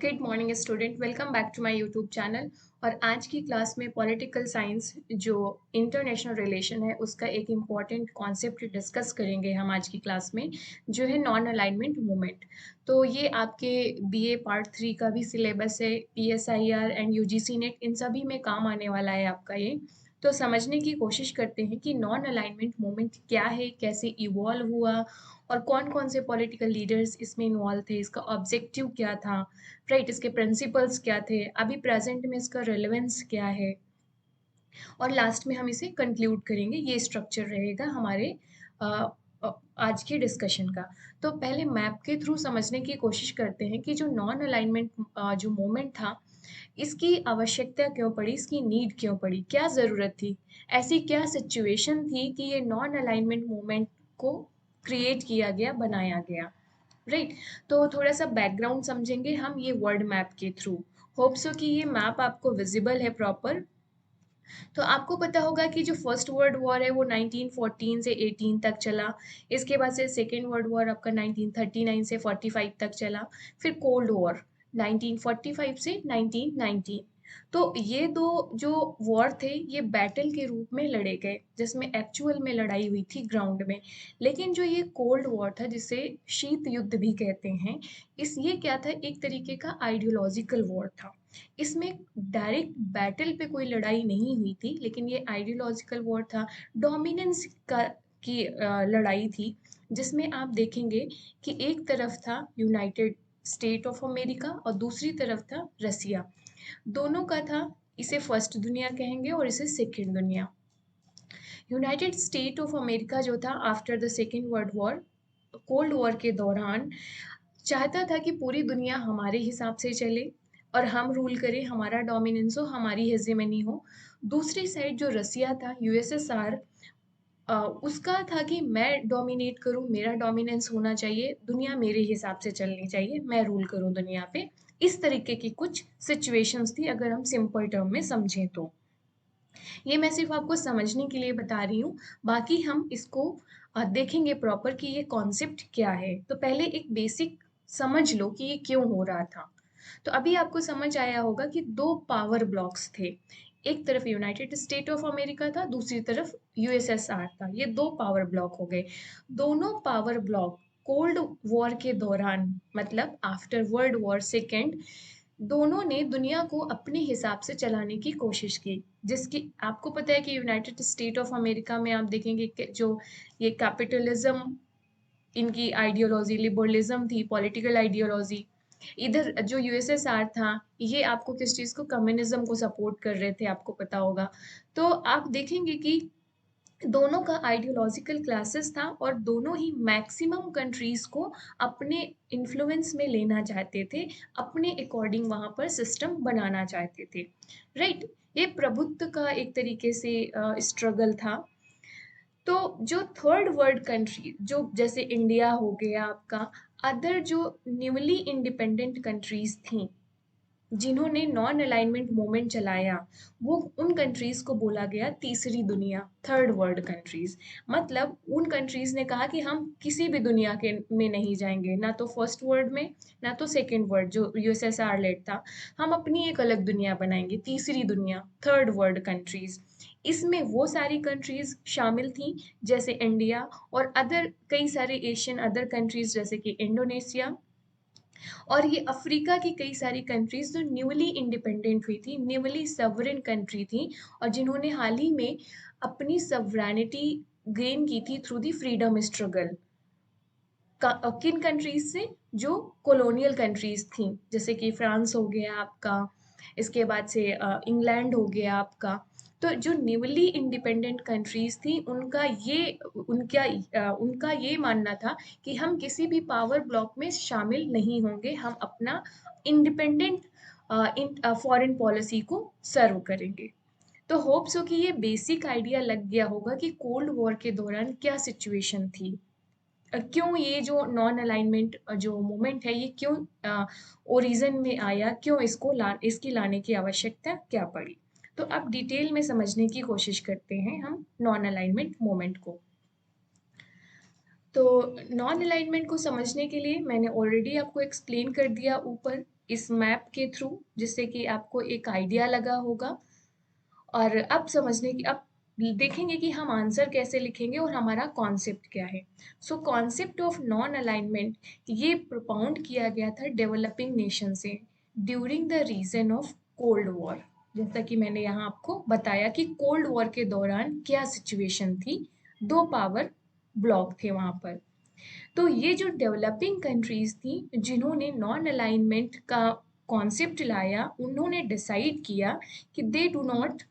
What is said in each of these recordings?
Good morning student, welcome back to my YouTube channel. और आज की क्लास में पॉलिटिकल साइंस जो इंटरनेशनल रिलेशन है उसका एक इम्पॉर्टेंट कॉन्सेप्ट डिस्कस करेंगे हम आज की क्लास में, जो है नॉन अलाइनमेंट मूवमेंट। तो ये आपके बीए पार्ट 3 का भी सिलेबस है, पीएसआईआर एंड यूजीसी नेट इन सभी में काम आने वाला है आपका ये। तो समझने की कोशिश करते हैं कि नॉन अलाइनमेंट मूवमेंट क्या है, कैसे इवॉल्व हुआ और कौन कौन से पॉलिटिकल लीडर्स इसमें इन्वॉल्व थे, इसका ऑब्जेक्टिव क्या था, राइट, इसके प्रिंसिपल्स क्या थे, अभी प्रेजेंट में इसका रेलेवेंस क्या है, और लास्ट में हम इसे कंक्लूड करेंगे। ये स्ट्रक्चर रहेगा हमारे अ, आज की डिस्कशन का। तो पहले मैप के थ्रू समझने की कोशिश करते हैं कि जो नॉन अलाइनमेंट जो मोमेंट था, इसकी आवश्यकता क्यों पड़ी, इसकी नीड क्यों पड़ी, क्या ज़रूरत थी, ऐसी क्या सिचुएशन थी कि ये नॉन अलाइनमेंट मूवमेंट को क्रिएट किया गया, बनाया गया, राइट। तो थोड़ा सा बैकग्राउंड समझेंगे हम ये वर्ल्ड मैप के थ्रू। होप सो कि ये मैप आपको विजिबल है प्रॉपर। तो आपको पता होगा कि जो फर्स्ट वर्ल्ड वॉर है वो 1914 से 18 तक चला। इसके बाद से सेकेंड वर्ल्ड वॉर आपका 1939 से 45 तक चला। फिर कोल्ड वॉर 1945 से 1919। तो ये दो जो वॉर थे ये बैटल के रूप में लड़े गए, जिसमें एक्चुअल में लड़ाई हुई थी ग्राउंड में। लेकिन जो ये कोल्ड वॉर था, जिसे शीत युद्ध भी कहते हैं, ये क्या था, एक तरीके का आइडियोलॉजिकल वॉर था। इसमें डायरेक्ट बैटल पे कोई लड़ाई नहीं हुई थी, लेकिन ये आइडियोलॉजिकल वॉर था, डोमिनेंस का की लड़ाई थी, जिसमें आप देखेंगे कि एक तरफ था यूनाइटेड स्टेट ऑफ अमेरिका और दूसरी तरफ था रसिया। दोनों का था, इसे फर्स्ट दुनिया कहेंगे और इसे सेकेंड दुनिया। यूनाइटेड स्टेट ऑफ अमेरिका जो था after the second world war, cold war के दौरान चाहता था कि पूरी दुनिया हमारे हिसाब से चले और हम रूल करें, हमारा डोमिनेंस हो, हमारी हेजेमनी हो। दूसरी साइड जो रसिया था, यूएसएसआर, उसका था कि मैं डोमिनेट करूं, मेरा डोमिनेंस होना चाहिए, दुनिया मेरे हिसाब से चलनी चाहिए, मैं रूल करूं दुनिया पे। इस तरीके की कुछ सिचुएशंस थी, अगर हम सिंपल टर्म में समझें तो। ये मैं सिर्फ आपको समझने के लिए बता रही हूँ, बाकी हम इसको देखेंगे प्रॉपर कि ये कॉन्सेप्ट क्या है। तो पहले एक बेसिक समझ लो कि ये क्यों हो रहा था। तो अभी आपको समझ आया होगा कि दो पावर ब्लॉक्स थे, एक तरफ यूनाइटेड स्टेट ऑफ अमेरिका था, दूसरी तरफ यूएसएसआर था। ये दो पावर ब्लॉक हो गए। दोनों पावर ब्लॉक कोल्ड वॉर के दौरान, मतलब आफ्टर वर्ल्ड वॉर सेकेंड, दोनों ने दुनिया को अपने हिसाब से चलाने की कोशिश की। जिसकी आपको पता है कि यूनाइटेड स्टेट ऑफ अमेरिका में आप देखेंगे कि जो ये कैपिटलिज्म, इनकी आइडियोलॉजी लिबरलिज्म थी, पॉलिटिकल आइडियोलॉजी। इधर जो यूएसएसआर था, ये आपको किस चीज़ को, कम्युनिज्म को सपोर्ट कर रहे थे, आपको पता होगा। तो आप देखेंगे कि दोनों का आइडियोलॉजिकल क्लासेस था और दोनों ही मैक्सिमम कंट्रीज को अपने इन्फ्लुएंस में लेना चाहते थे, अपने अकॉर्डिंग वहाँ पर सिस्टम बनाना चाहते थे, राइट। ये प्रभुत्व का एक तरीके से स्ट्रगल था। तो जो थर्ड वर्ल्ड कंट्री, जो जैसे इंडिया हो गया आपका, अदर जो न्यूली इंडिपेंडेंट कंट्रीज थी जिन्होंने नॉन अलाइनमेंट मूवमेंट चलाया, वो उन कंट्रीज को बोला गया तीसरी दुनिया, थर्ड वर्ल्ड कंट्रीज। मतलब उन कंट्रीज ने कहा कि हम किसी भी दुनिया के में नहीं जाएंगे, ना तो फर्स्ट वर्ल्ड में, ना तो सेकेंड वर्ल्ड जो यूएसएसआर लेड था। हम अपनी एक अलग दुनिया बनाएंगे, तीसरी दुनिया, थर्ड वर्ल्ड कंट्रीज। इसमें वो सारी कंट्रीज शामिल थी जैसे इंडिया, और अदर कई सारे एशियन अदर कंट्रीज जैसे कि इंडोनेशिया, और ये अफ्रीका की कई सारी कंट्रीज जो न्यूली इंडिपेंडेंट हुई थी, न्यूली सवरेन कंट्री थी, और जिन्होंने हाल ही में अपनी सवरैनिटी गेन की थी थ्रू दी फ्रीडम स्ट्रगल। किन कंट्रीज से, जो कॉलोनियल कंट्रीज थी, जैसे कि फ्रांस हो गया आपका, इसके बाद से इंग्लैंड हो गया आपका। तो जो न्यूली इंडिपेंडेंट कंट्रीज थी, उनका ये मानना था कि हम किसी भी पावर ब्लॉक में शामिल नहीं होंगे, हम अपना इंडिपेंडेंट फॉरेन पॉलिसी को सर्व करेंगे। तो होप सो कि ये बेसिक आइडिया लग गया होगा कि कोल्ड वॉर के दौरान क्या सिचुएशन थी, क्यों ये जो नॉन अलाइनमेंट जो मूवमेंट है ये क्यों ओरिजिन में आया, क्यों इसकी लाने की आवश्यकता क्या पड़ी। तो अब डिटेल में समझने की कोशिश करते हैं हम नॉन अलाइनमेंट मूवमेंट को। तो नॉन अलाइनमेंट को समझने के लिए मैंने ऑलरेडी आपको एक्सप्लेन कर दिया ऊपर इस मैप के थ्रू, जिससे कि आपको एक आइडिया लगा होगा। और अब समझने की अब देखेंगे कि हम आंसर कैसे लिखेंगे और हमारा कॉन्सेप्ट क्या है। So concept of non alignment ये प्रोपाउंड किया गया था डेवलपिंग नेशन से during the region of cold war. जैसा कि मैंने यहाँ आपको बताया कि कोल्ड वॉर के दौरान क्या सिचुएशन थी, दो पावर ब्लॉक थे वहाँ पर। तो ये जो डेवलपिंग कंट्रीज थी जिन्होंने नॉन अलाइनमेंट का कॉन्सेप्ट लाया, उन्होंने डिसाइड किया कि they do not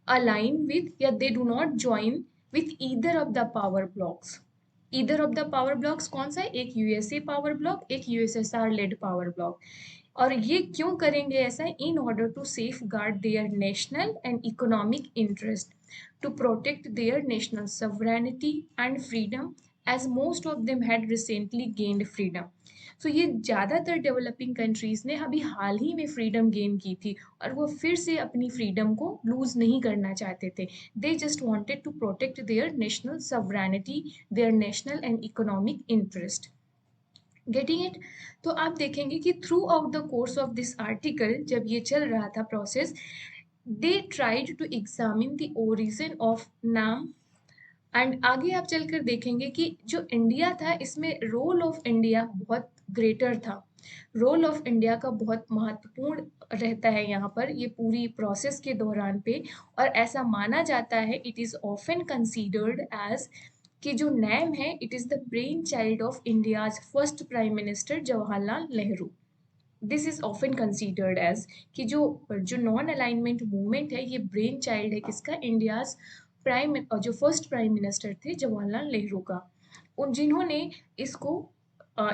align with या they do not join with either of the power blocks. Either of the power blocks कौन सा है? एक यूएसए पावर ब्लॉक, एक यूएसएसआर लेड पावर ब्लॉक। और ये क्यों करेंगे ऐसा? In order to safeguard their national and economic interest, to protect their national sovereignty and freedom, as most of them had recently gained freedom. So ये ज़्यादातर developing countries ने अभी हाल ही में फ्रीडम गेन की थी और वो फिर से अपनी फ्रीडम को लूज नहीं करना चाहते थे। They just wanted to protect their national sovereignty, their national and economic interest. Getting it? तो आप देखेंगे कि throughout the course of this article, जब ये चल रहा था process, they tried to examine the origin of NAM. And आगे आप चलकर देखेंगे कि जो इंडिया था इसमें रोल ऑफ इंडिया बहुत ग्रेटर था। रोल ऑफ इंडिया का बहुत महत्वपूर्ण रहता है यहाँ पर ये पूरी प्रोसेस के दौरान पे। और ऐसा माना जाता है, it is often considered as कि जो नैम है it is the brain child of India's first prime minister Jawaharlal Nehru. This is often considered as कि जो जो नॉन अलाइनमेंट मूवमेंट है ये ब्रेन चाइल्ड है किसका? इंडियाज प्राइम जो फर्स्ट प्राइम मिनिस्टर थे जवाहरलाल नेहरू का। उन जिन्होंने इसको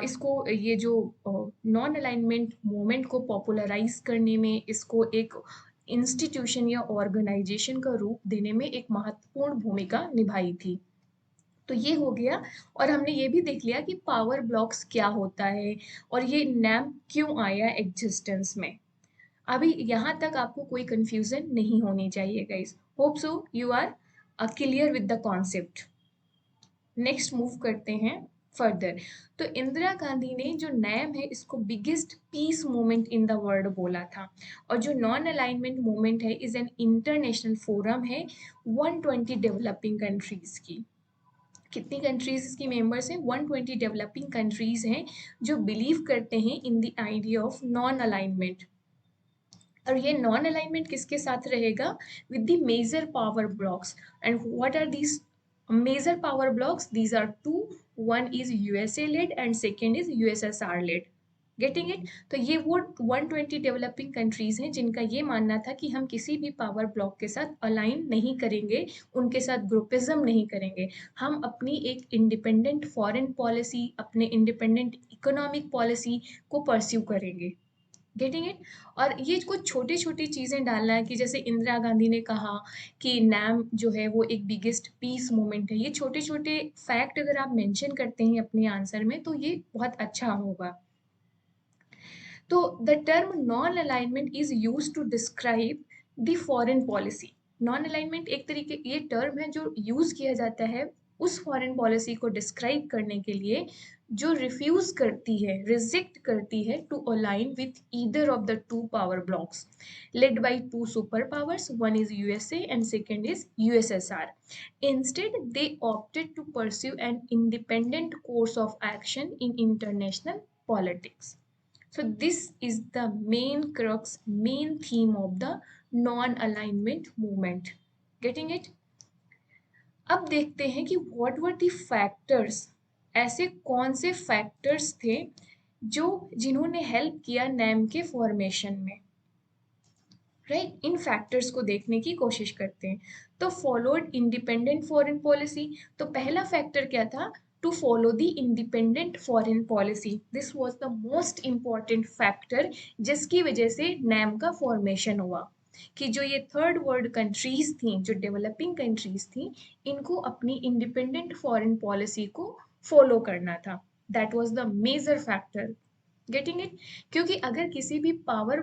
इसको ये जो नॉन अलाइनमेंट मूवमेंट को पॉपुलराइज करने में, इसको एक इंस्टीट्यूशन या ऑर्गेनाइजेशन का रूप देने में एक महत्वपूर्ण भूमिका निभाई थी। तो ये हो गया। और हमने ये भी देख लिया कि पावर ब्लॉक्स क्या होता है और ये नैम क्यों आया एग्जिस्टेंस में। अभी यहाँ तक आपको कोई कंफ्यूजन नहीं होनी चाहिए guys. Hope so you are clear with the concept. Next move करते हैं फर्दर। तो इंदिरा गांधी ने जो नैम है इसको biggest piece movement in the world बोला था। और जो नॉन अलाइनमेंट मूवमेंट है इज एन इंटरनेशनल फोरम है 120 डेवलपिंग कंट्रीज की। कितनी कंट्रीज इसकी मेंबर्स हैं? 120 डेवलपिंग कंट्रीज हैं जो बिलीव करते हैं in the idea of non alignment. और ये नॉन अलाइनमेंट किसके साथ रहेगा? With the major power blocks. And what are these major power blocks? These are two, one is USA led and second is USSR led। Getting it? तो ये वो 120 developing countries हैं जिनका ये मानना था कि हम किसी भी पावर ब्लॉक के साथ अलाइन नहीं करेंगे, उनके साथ ग्रुपिज्म नहीं करेंगे। हम अपनी एक इंडिपेंडेंट फॉरेन पॉलिसी, अपने इंडिपेंडेंट इकोनॉमिक पॉलिसी को परस्यू करेंगे। Getting it? और ये कुछ छोटी छोटी चीज़ें डालना है कि जैसे इंदिरा गांधी ने कहा कि नैम जो है वो एक बिगेस्ट पीस मूवमेंट है। ये छोटे छोटे फैक्ट अगर आप मेंशन करते हैं अपने आंसर में तो ये बहुत अच्छा होगा। तो the term non alignment is use to describe the foreign policy. Non alignment एक तरीके ये टर्म है जो यूज किया जाता है उस फॉरेन पॉलिसी को डिस्क्राइब करने के लिए जो रिफ्यूज करती है, रिजेक्ट करती है to align with either of the two power blocks led by two superpowers, one is USA and second is USSR. Instead, they opted to pursue an independent course of action in international politics. So this is the main crux, main theme of the non-alignment movement. Getting it? अब देखते हैं कि what were the factors, ऐसे कौन से factors थे जो जिन्होंने हेल्प किया नैम के फॉर्मेशन में। राइट, इन फैक्टर्स को देखने की कोशिश करते हैं। तो फॉलोड इंडिपेंडेंट फॉरेन पॉलिसी। तो पहला फैक्टर क्या था? To follow the independent foreign policy. This was the most important factor जिसकी वजह से नैम का फॉर्मेशन हुआ कि जो ये थर्ड वर्ल्ड कंट्रीज थी, जो डेवलपिंग कंट्रीज थी, इनको अपनी इंडिपेंडेंट फॉरेन पॉलिसी को फॉलो करना था। That was the major factor. Getting it? क्योंकि अगर किसी भी पावर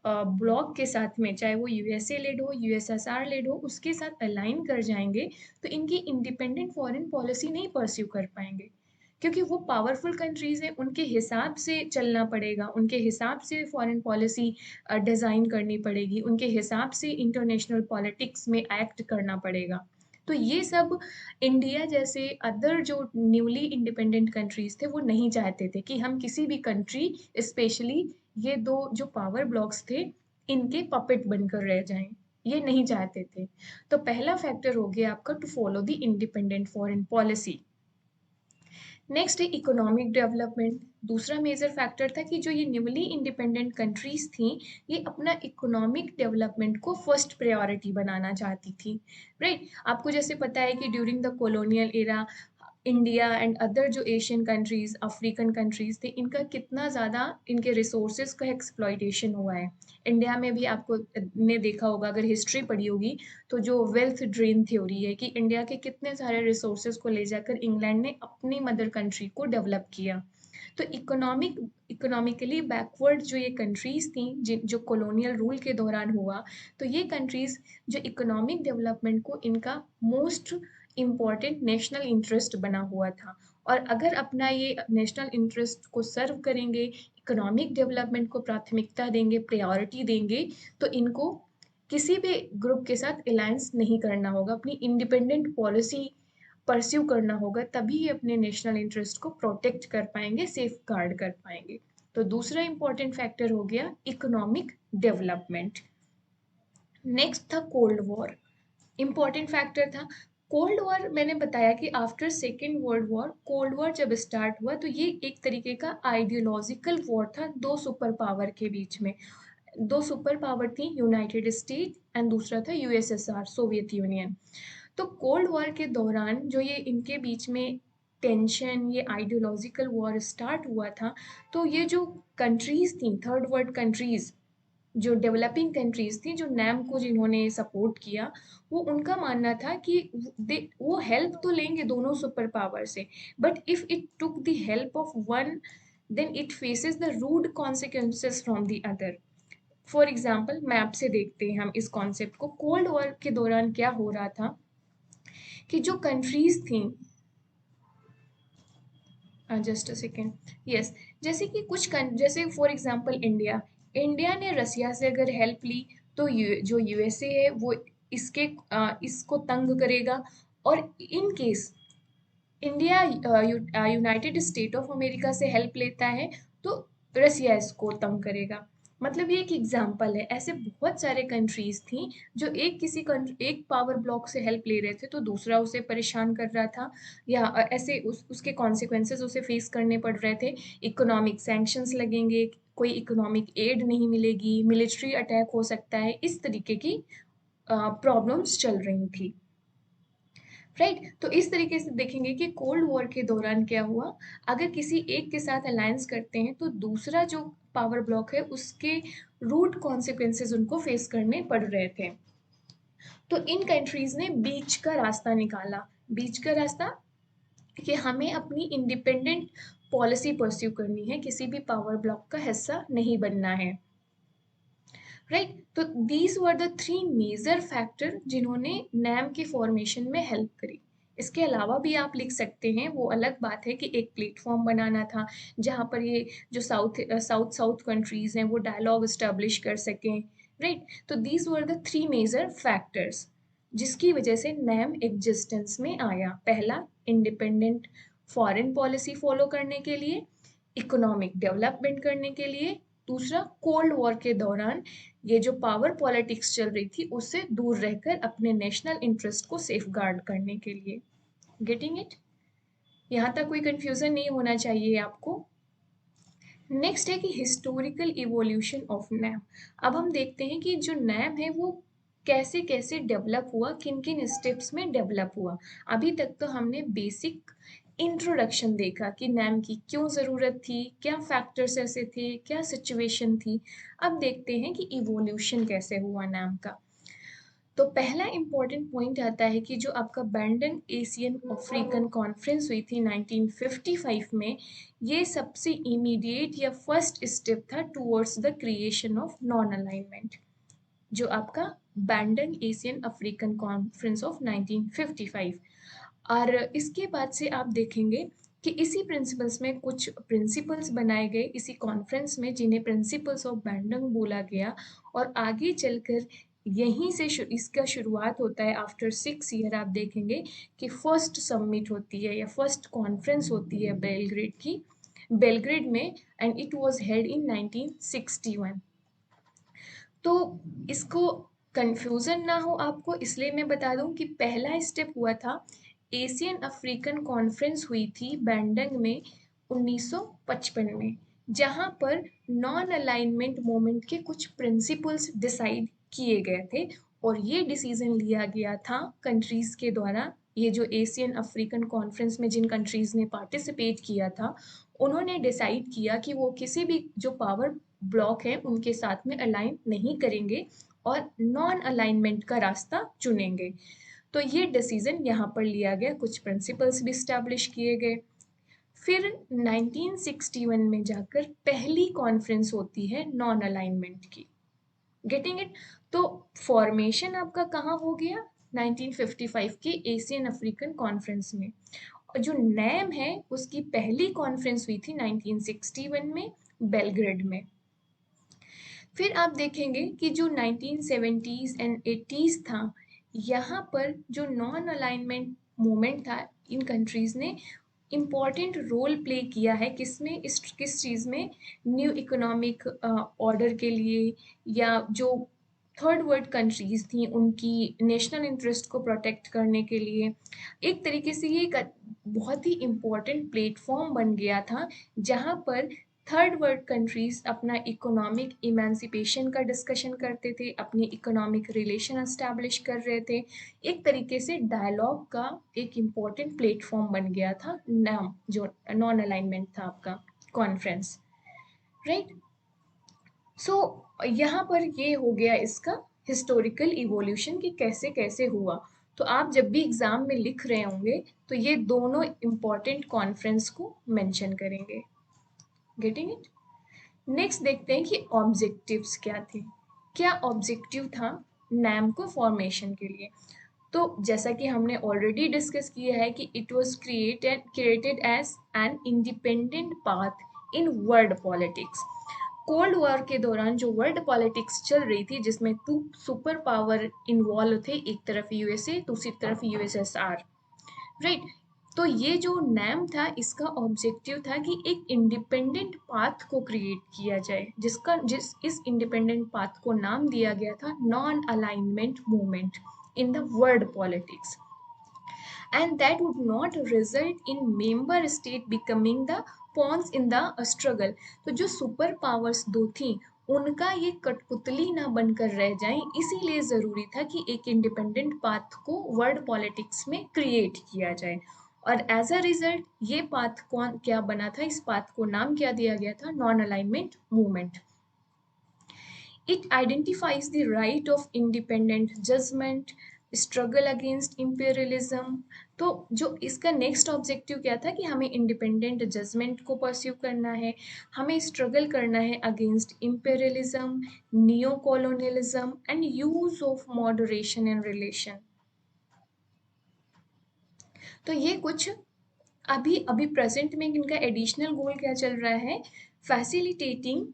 ब्लॉक के साथ में, चाहे वो यूएसए लेड हो, यूएसएसआर लेड हो, उसके साथ अलाइन कर जाएंगे तो इनकी इंडिपेंडेंट फॉरेन पॉलिसी नहीं परस्यू कर पाएंगे। क्योंकि वो पावरफुल कंट्रीज़ हैं, उनके हिसाब से चलना पड़ेगा, उनके हिसाब से फॉरेन पॉलिसी डिज़ाइन करनी पड़ेगी, उनके हिसाब से इंटरनेशनल पॉलिटिक्स में एक्ट करना पड़ेगा। तो ये सब इंडिया जैसे अदर जो न्यूली इंडिपेंडेंट कंट्रीज़ थे, वो नहीं चाहते थे कि हम किसी भी कंट्री, स्पेशली ये 2 जो पावर ब्लॉक्स थे, इनके पपेट बनकर रह जाएँ। ये नहीं चाहते थे। तो पहला फैक्टर हो गया आपका to follow the independent foreign policy. Next है इकोनॉमिक डेवलपमेंट। दूसरा मेजर फैक्टर था कि जो ये न्यूली इंडिपेंडेंट कंट्रीज थी, ये अपना इकोनॉमिक डेवलपमेंट को फर्स्ट प्रायोरिटी बनाना चाहती थी, राइट। आपको जैसे पता है कि during the colonial era, India and other जो एशियन कंट्रीज, अफ्रीकन कंट्रीज थे, इनका कितना ज़्यादा इनके रिसोर्सेज का एक्सप्लॉइटेशन हुआ है। इंडिया में भी आपको ने देखा होगा, अगर हिस्ट्री पढ़ी होगी, तो जो वेल्थ ड्रेन थ्योरी है कि इंडिया के कितने सारे रिसोर्सेज को ले जाकर इंग्लैंड ने अपनी मदर कंट्री को डेवलप किया। तो इकोनॉमिकली बैकवर्ड जो ये कंट्रीज थी, जो कॉलोनियल रूल के दौरान हुआ, तो ये कंट्रीज जो इकोनॉमिक डेवलपमेंट को इनका मोस्ट इम्पॉर्टेंट नेशनल इंटरेस्ट बना हुआ था। और अगर अपना ये नेशनल इंटरेस्ट को सर्व करेंगे, इकोनॉमिक डेवलपमेंट को प्राथमिकता देंगे, प्रायोरिटी देंगे, तो इनको किसी भी ग्रुप के साथ अलायंस नहीं करना होगा, अपनी इंडिपेंडेंट पॉलिसी परस्यू करना होगा, तभी ये अपने नेशनल इंटरेस्ट को प्रोटेक्ट कर पाएंगे, सेफ गार्ड कर पाएंगे। तो दूसरा इंपॉर्टेंट फैक्टर हो गया इकोनॉमिक डेवलपमेंट। नेक्स्ट था कोल्ड वॉर। इम्पॉर्टेंट फैक्टर था कोल्ड वॉर। मैंने बताया कि after second world war, cold war जब स्टार्ट हुआ, तो ये एक तरीके का आइडियोलॉजिकल वॉर था दो सुपर पावर के बीच में। दो सुपर पावर थी, यूनाइटेड स्टेट एंड दूसरा था यूएसएसआर, सोवियत यूनियन। तो कोल्ड वॉर के दौरान जो ये इनके बीच में टेंशन, ये आइडियोलॉजिकल वॉर स्टार्ट हुआ था, तो ये जो कंट्रीज थी, थर्ड वर्ल्ड कंट्रीज, जो डेवलपिंग कंट्रीज थी, जो नैम को जिन्होंने सपोर्ट किया, वो उनका मानना था कि वो हेल्प तो लेंगे दोनों सुपर पावर से, but if it took the help of one, then it faces the rude consequences from the other. For example, map से देखते हैं हम इस कॉन्सेप्ट को। कोल्ड वॉर के दौरान क्या हो रहा था कि जो कंट्रीज थी, जस्ट अ सेकेंड, यस, जैसे कि जैसे फॉर एग्जांपल इंडिया, इंडिया ने रसिया से अगर हेल्प ली, तो जो यूएसए है वो इसको तंग करेगा। और in case India United state of America से हेल्प लेता है, तो रसिया इसको तंग करेगा। मतलब ये एक एग्जाम्पल है, ऐसे बहुत सारे कंट्रीज थी जो एक पावर ब्लॉक से हेल्प ले रहे थे, तो दूसरा उसे परेशान कर रहा था, या ऐसे उसके कॉन्सिक्वेंसेस उसे फेस करने पड़ रहे थे। इकोनॉमिक सैंक्शंस लगेंगे, कोई इकोनॉमिक एड नहीं मिलेगी, मिलिट्री अटैक हो सकता है, इस तरीके की प्रॉब्लम्स चल रही थी, राइट। तो इस तरीके से देखेंगे कि कोल्ड वॉर के दौरान क्या हुआ। अगर किसी एक के साथ अलायंस करते हैं, तो दूसरा जो पावर ब्लॉक है, उसके रूट कॉन्सिक्वेंसेस उनको फेस करने पड़ रहे थे। तो इन कंट्रीज ने बीच का रास्ता निकाला। बीच का रास्ता कि हमें अपनी इंडिपेंडेंट पॉलिसी परस्यू करनी है, किसी भी पावर ब्लॉक का हिस्सा नहीं बनना है, राइट। तो these were the three major factor जिन्होंने नैम के फॉर्मेशन में हेल्प करी। इसके अलावा भी आप लिख सकते हैं, वो अलग बात है कि एक प्लेटफॉर्म बनाना था जहाँ पर ये जो साउथ साउथ कंट्रीज हैं वो डायलॉग इस्टेब्लिश कर सकें, राइट। तो these were the three major factors जिसकी वजह से नैम एग्जिस्टेंस में आया। पहला, इंडिपेंडेंट फॉरेन पॉलिसी फॉलो करने के लिए, इकोनॉमिक डेवलपमेंट करने के लिए। दूसरा, कोल्ड वॉर के दौरान ये जो पावर पॉलिटिक्स चल रही थी, उससे दूर रहकर अपने नेशनल इंटरेस्ट को सेफ गार्ड करने के लिए। Getting it? यहाँ तक कोई कंफ्यूजन नहीं होना चाहिए आपको। नेक्स्ट है कि हिस्टोरिकल इवोल्यूशन ऑफ नैम। अब हम देखते हैं कि जो नैम है वो कैसे कैसे डेवलप हुआ, किन किन स्टेप्स में डेवलप हुआ। अभी तक तो हमने बेसिक इंट्रोडक्शन देखा कि नैम की क्यों ज़रूरत थी, क्या फैक्टर्स ऐसे थे, क्या सिचुएशन थी। अब देखते हैं कि इवोल्यूशन कैसे हुआ नैम का। तो पहला इम्पॉर्टेंट पॉइंट आता है कि जो आपका बैंडन एशियन अफ्रीकन कॉन्फ्रेंस हुई थी 1955 में, ये सबसे इमीडिएट या फर्स्ट स्टेप था towards the creation of non alignment. जो आपका बैंडन एशियन अफ्रीकन कॉन्फ्रेंस ऑफ 1955। और इसके बाद से आप देखेंगे कि इसी प्रिंसिपल्स में कुछ प्रिंसिपल्स बनाए गए इसी कॉन्फ्रेंस में, जिन्हें प्रिंसिपल्स ऑफ बैंडंग बोला गया। और आगे चलकर यहीं से इसका शुरुआत होता है। आफ्टर 6 ईयर आप देखेंगे कि फर्स्ट सबमिट होती है या फर्स्ट कॉन्फ्रेंस होती है बेलग्रेड की, बेलग्रेड में, and it was held in 1961। तो इसको कंफ्यूजन ना हो आपको, इसलिए मैं बता दूं कि पहला स्टेप हुआ था, एशियन अफ्रीकन कॉन्फ्रेंस हुई थी बैंडंग में 1955 में, जहां पर नॉन अलाइनमेंट मूवमेंट के कुछ प्रिंसिपल्स डिसाइड किए गए थे। और ये डिसीजन लिया गया था कंट्रीज के द्वारा। ये जो एशियन अफ्रीकन कॉन्फ्रेंस में जिन कंट्रीज ने पार्टिसिपेट किया था, उन्होंने डिसाइड किया कि वो किसी भी जो पावर ब्लॉक है उनके साथ में अलाइन नहीं करेंगे और नॉन अलाइनमेंट का रास्ता चुनेंगे। तो ये डिसीजन यहाँ पर लिया गया, कुछ प्रिंसिपल्स भी स्टैब्लिश किए गए। फिर 1961 में जाकर पहली कॉन्फ्रेंस होती है नॉन अलाइनमेंट की। Getting it? तो फॉर्मेशन आपका कहाँ हो गया? 1955 के एशियन अफ्रीकन कॉन्फ्रेंस में। और जो नैम है उसकी पहली कॉन्फ्रेंस हुई थी 1961 में बेलग्रेड में। फिर आप देखेंगे कि जो 1970s एंड 80s था, यहाँ पर जो नॉन अलाइनमेंट मूवमेंट था, इन कंट्रीज ने इम्पॉर्टेंट रोल प्ले किया है किसमें, किस चीज़ में, न्यू इकोनॉमिक ऑर्डर के लिए, या जो थर्ड वर्ल्ड कंट्रीज थी उनकी नेशनल इंटरेस्ट को प्रोटेक्ट करने के लिए। एक तरीके से ये एक बहुत ही इम्पोर्टेंट प्लेटफॉर्म बन गया था, जहाँ पर थर्ड वर्ल्ड कंट्रीज अपना इकोनॉमिक इमेंसिपेशन का डिस्कशन करते थे, अपनी इकोनॉमिक रिलेशन एस्टैब्लिश कर रहे थे। एक तरीके से डायलॉग का एक इम्पोर्टेंट प्लेटफॉर्म बन गया था नाम, जो नॉन अलाइनमेंट था आपका कॉन्फ्रेंस, राइट। सो यहाँ पर ये हो गया इसका हिस्टोरिकल इवोल्यूशन कि कैसे कैसे हुआ। तो आप जब भी एग्जाम में लिख रहे होंगे तो ये दोनों इम्पोर्टेंट कॉन्फ्रेंस को मेंशन करेंगे। Getting it? नेक्स्ट देखते हैं कि ऑब्जेक्टिव्स क्या थे। क्या ऑब्जेक्टिव था नैम को फॉर्मेशन के लिए? तो जैसा कि हमने ऑलरेडी डिस्कस किया है कि it was created as an independent path in world politics. Cold war के दौरान जो वर्ल्ड पॉलिटिक्स चल रही थी, जिसमें टू सुपर पावर इन्वॉल्व थे, एक तरफ यूएसए, दूसरी तरफ यूएसएसआर, राइट। तो ये जो नैम था, इसका ऑब्जेक्टिव था कि एक इंडिपेंडेंट पाथ को क्रिएट किया जाए, इस इंडिपेंडेंट पाथ को नाम दिया गया था non alignment movement in the world politics, and that would not result in member state becoming the pawns in the struggle। तो जो सुपर पावर्स दो थी, उनका ये कठपुतली ना बनकर रह जाएं, इसीलिए जरूरी था कि एक इंडिपेंडेंट पाथ को वर्ल्ड पॉलिटिक्स में क्रिएट किया जाए। और एज अ रिजल्ट ये पाथ कौन क्या बना था, इस पाथ को नाम क्या दिया गया था? Non alignment movement. It identifies the right of independent judgment, struggle against imperialism। तो जो इसका नेक्स्ट ऑब्जेक्टिव क्या था कि हमें इंडिपेंडेंट जजमेंट को परस्यू करना है, हमें स्ट्रगल करना है against imperialism, neo colonialism and use of moderation and relation. तो ये कुछ अभी अभी प्रेजेंट में इनका एडिशनल गोल क्या चल रहा है? Facilitating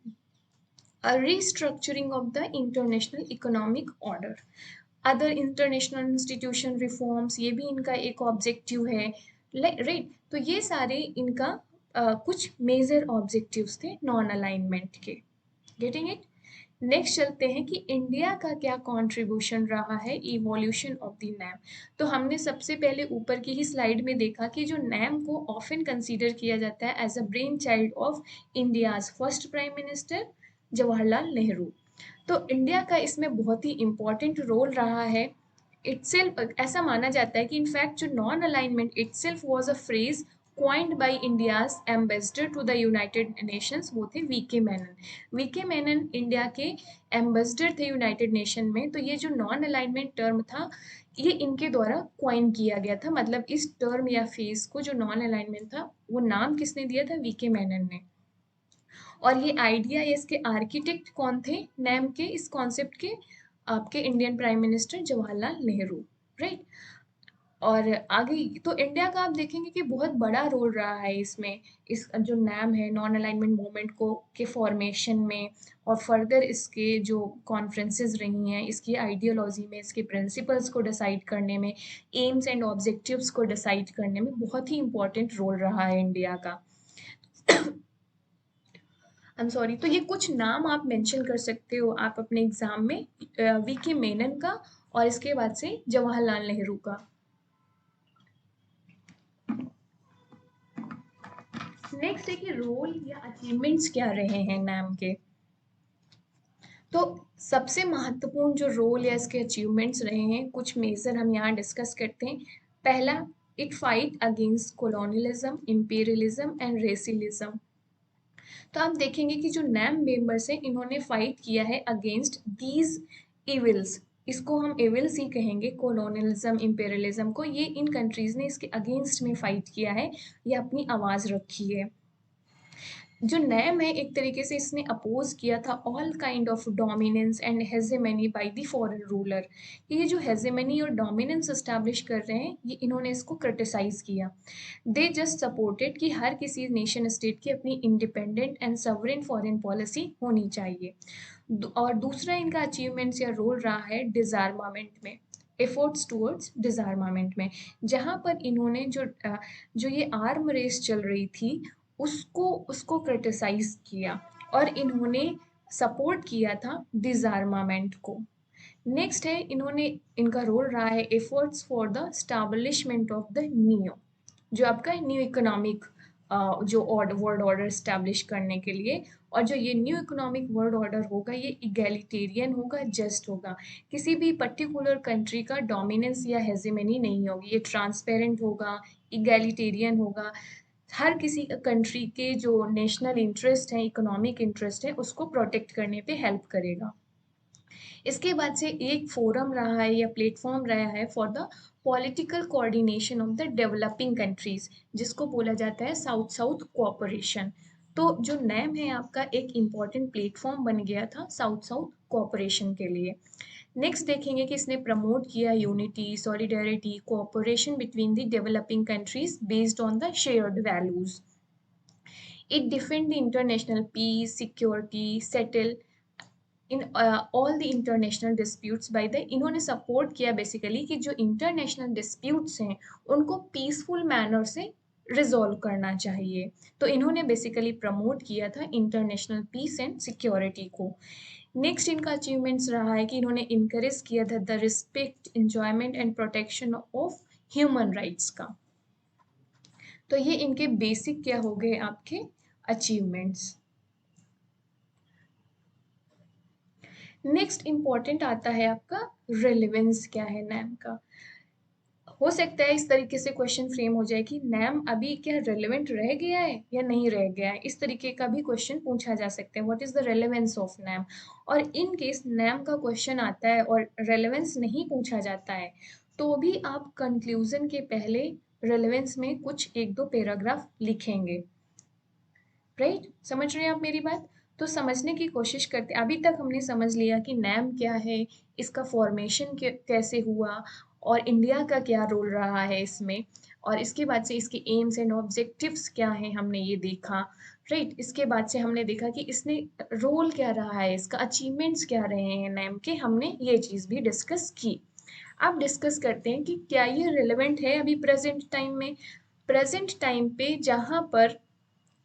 a restructuring of the international economic order, other international institution reforms, ये भी इनका एक ऑब्जेक्टिव है, राइट। तो ये सारे इनका कुछ मेजर ऑब्जेक्टिव्स थे नॉन अलाइनमेंट के। Getting it? नेक्स्ट चलते हैं कि इंडिया का क्या कंट्रीब्यूशन रहा है इवोल्यूशन ऑफ द नैम। तो हमने सबसे पहले ऊपर की ही स्लाइड में देखा कि जो नैम को ऑफन कंसीडर किया जाता है as a brain child of India's first prime minister Jawaharlal Nehru. तो इंडिया का इसमें बहुत ही इम्पोर्टेंट रोल रहा है। इटसेल्फ ऐसा माना जाता है कि इनफैक्ट जो non alignment itself was a phrase coined by India's ambassador to the United Nations, वो थे वीके मेनन। वीके मेनन इंडिया के एम्बेसडर थे यूनाइटेड नेशन में। तो ये जो नॉन अलाइनमेंट टर्म था, ये इनके द्वारा क्वाइन किया गया था। मतलब इस टर्म या फेज को, जो नॉन अलाइनमेंट था, वो नाम किसने दिया था? वीके मेनन ने। और ये आइडिया या इसके आर्किटेक्ट कौन थे नैम के, इस कॉन्सेप्ट के? आपके Indian prime minister Jawaharlal Nehru, right. और आगे तो इंडिया का आप देखेंगे कि बहुत बड़ा रोल रहा है इसमें, इस जो नैम है नॉन अलाइनमेंट मूवमेंट को के फॉर्मेशन में, और फर्दर इसके जो कॉन्फ्रेंसेस रही हैं, इसकी आइडियोलॉजी में, इसके प्रिंसिपल्स को डिसाइड करने में, एम्स एंड ऑब्जेक्टिव्स को डिसाइड करने में बहुत ही इम्पोर्टेंट रोल रहा है इंडिया का। आई एम सॉरी, तो ये कुछ नाम आप मेंशन कर सकते हो आप अपने एग्जाम में, वी के मेनन का और इसके बाद से जवाहरलाल नेहरू का। नेक्स्ट है कि रोल या अचीवमेंट्स क्या रहे हैं नैम के। तो सबसे महत्वपूर्ण जो रोल या इसके अचीवमेंट्स रहे हैं, कुछ मेजर हम यहाँ डिस्कस करते हैं। पहला, it fight against colonialism, imperialism and racialism. तो आप देखेंगे कि जो नैम मेंबर्स हैं इन्होंने फाइट किया है अगेंस्ट दीज इविल्स, इसको हम एविल्स ही कहेंगे, कॉलोनियलिज्म, इंपीरियलिज्म को, ये इन कंट्रीज ने इसके अगेंस्ट में फाइट किया है, ये अपनी आवाज़ रखी है। जो नैम है एक तरीके से इसने अपोज किया था all kind of dominance and hegemony by the foreign ruler. ये जो हेजेमनी और डोमिनेंस एस्टैब्लिश कर रहे हैं, ये इन्होंने इसको क्रिटिसाइज किया। दे जस्ट सपोर्टेड कि हर किसी नेशन स्टेट की अपनी इंडिपेंडेंट एंड सवरेन फॉरेन पॉलिसी होनी चाहिए। और दूसरा इनका अचीवमेंट्स या रोल रहा है डिजार्मामेंट में, एफर्ट्स टूवर्ड्स डिजार्मामेंट में, जहाँ पर इन्होंने जो ये आर्म रेस चल रही थी उसको उसको क्रिटिसाइज किया और इन्होंने सपोर्ट किया था डिजार्मामेंट को। नेक्स्ट है, इन्होंने इनका रोल रहा है efforts for the establishment of the new, जो आपका न्यू इकोनॉमिक जो वर्ल्ड ऑर्डर स्टैब्लिश करने के लिए। और जो ये न्यू इकोनॉमिक वर्ल्ड ऑर्डर होगा ये इगैलिटेरियन होगा, जस्ट होगा, किसी भी पर्टिकुलर कंट्री का डोमिनेंस या हेजेमनी नहीं होगी, ये ट्रांसपेरेंट होगा, इगैलिटेरियन होगा, हर किसी कंट्री के जो नेशनल इंटरेस्ट हैं, इकोनॉमिक इंटरेस्ट है, उसको प्रोटेक्ट करने पे हेल्प करेगा। इसके बाद से एक फोरम रहा है या प्लेटफॉर्म रहा है for the political coordination of the developing countries, जिसको बोला जाता है साउथ साउथ कोऑपरेशन। तो जो नैम है आपका एक इम्पॉर्टेंट प्लेटफॉर्म बन गया था साउथ साउथ कोऑपरेशन के लिए। नेक्स्ट देखेंगे कि इसने प्रमोट किया unity, solidarity, cooperation between the developing countries based on the shared values. It defend the international peace, security, settle in all the international disputes by the, इन्होंने support किया basically कि जो इंटरनेशनल डिस्प्यूट्स हैं उनको peaceful manner से resolve करना चाहिए। तो इन्होंने बेसिकली प्रमोट किया था इंटरनेशनल पीस एंड सिक्योरिटी को। नेक्स्ट इनका अचीवमेंट्स रहा है कि इन्होंने इनकरेज किया था the respect, enjoyment and protection of human rights का। तो ये इनके बेसिक क्या हो गए आपके अचीवमेंट्स। नेक्स्ट इम्पॉर्टेंट आता है आपका रेलेवेंस क्या है नैम का। हो सकता है इस तरीके से क्वेश्चन फ्रेम हो जाए कि नैम अभी क्या रेलेवेंट रह गया है या नहीं रह गया है, इस तरीके का भी क्वेश्चन पूछा जा सकता है, what is the relevance of NAM. और इन केस नैम का क्वेश्चन आता है और रेलेवेंस नहीं पूछा जाता है, तो भी आप कंक्लूजन के पहले रेलेवेंस में कुछ एक दो पैराग्राफ लिखेंगे। राइट, समझ रहे हैं आप मेरी बात। तो समझने की कोशिश करते, अभी तक हमने समझ लिया कि नैम क्या है, इसका फॉर्मेशन कैसे हुआ और इंडिया का क्या रोल रहा है इसमें, और इसके बाद से इसके एम्स एंड ऑब्जेक्टिव्स क्या हैं हमने ये देखा। राइट, इसके बाद से हमने देखा कि इसने रोल क्या रहा है, इसका अचीवमेंट्स क्या रहे हैं नैम के, हमने ये चीज़ भी डिस्कस की। अब डिस्कस करते हैं कि क्या ये रिलेवेंट है अभी प्रेजेंट टाइम में। प्रेजेंट टाइम पे जहाँ पर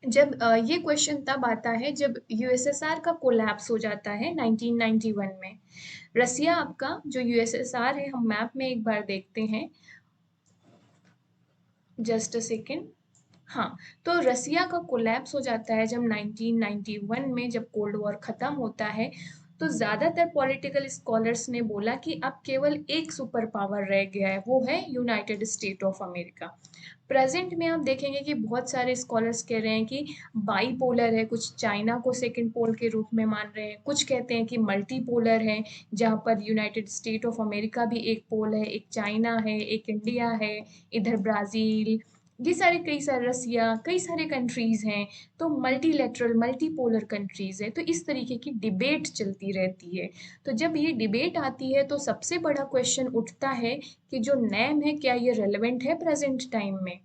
जब ये क्वेश्चन तब आता है जब यूएसएसआर का कोलैप्स हो जाता है 1991 में। रसिया आपका जो यूएसएसआर है, हम मैप में एक बार देखते हैं, जस्ट अ सेकेंड। हाँ, तो रसिया का कोलैप्स हो जाता है जब 1991 में, जब कोल्ड वॉर खत्म होता है। तो ज़्यादातर पॉलिटिकल स्कॉलर्स ने बोला कि अब केवल एक सुपर पावर रह गया है, वो है United state of America. Present में आप देखेंगे कि बहुत सारे स्कॉलर्स कह रहे हैं कि बाईपोलर है, कुछ चाइना को सेकंड पोल के रूप में मान रहे हैं, कुछ कहते हैं कि मल्टीपोलर है, जहाँ पर यूनाइटेड स्टेट ऑफ अमेरिका भी एक पोल है, एक चाइना है, एक इंडिया है, इधर ब्राज़ील ये सारे कई सारे रसिया कई सारे कंट्रीज हैं, तो मल्टीलेटरल मल्टीपोलर कंट्रीज है, तो इस तरीके की डिबेट चलती रहती है। तो जब ये डिबेट आती है तो सबसे बड़ा क्वेश्चन उठता है कि जो नेम है क्या ये रेलेवेंट है प्रेजेंट टाइम में।